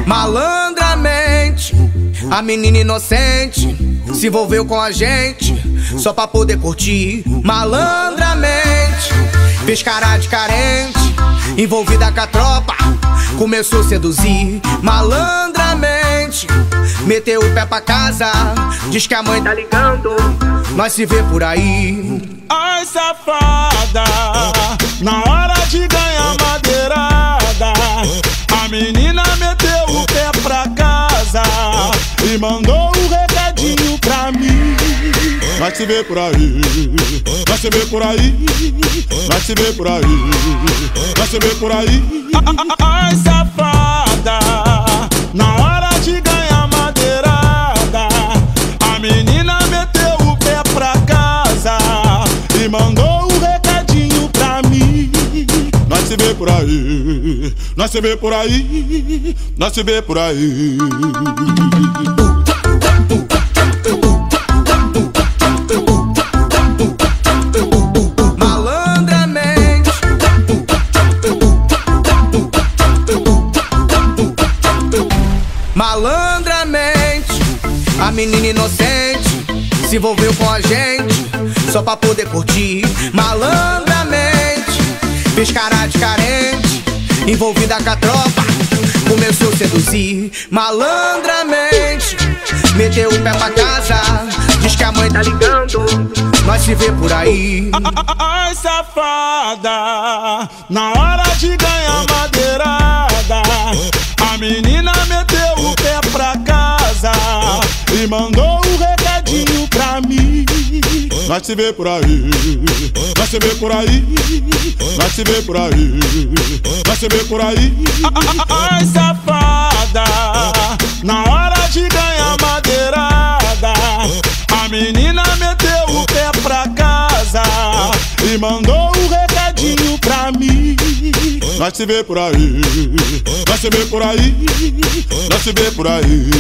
Malandramente, a menina inocente se envolveu com a gente só pra poder curtir. Malandramente, fez cara de carente, envolvida com a tropa, começou a seduzir. Malandramente, meteu o pé pra casa, diz que a mãe tá ligando, nós se vê por aí. Ai, safada, na hora de ganhar madeirada, a menina meteu o pé pra casa e mandou um recadinho pra mim. Nós se vê por aí, nós se vê por aí, nós se vê por aí, nós se vê por aí. Ai, safada, na hora de ganhar madeirada, a menina meteu o pé pra casa e mandou um recadinho pra mim. Nós se vê por aí, nós se vê por aí, nós se vê por aí. Malandramente, malandramente, a menina inocente se envolveu com a gente só pra poder curtir. Malandramente, fez cara de carente, envolvida com a tropa, começou a seduzir. Malandramente, meteu o pé pra casa, diz que a mãe tá ligando, nós se vê por aí. Ai, safada, na hora de ganhar madeirada, a menina meteu o pé pra casa e mandou um recadinho pra mim. Nós se vê por aí, nós se vê por aí, nós se vê por aí, nós se vê por aí. Ai, safada, na hora de ganhar madeirada, a menina meteu o pé pra casa e mandou um recadinho pra mim. Nós se vê por aí, nós se vê por aí, nós se vê por aí.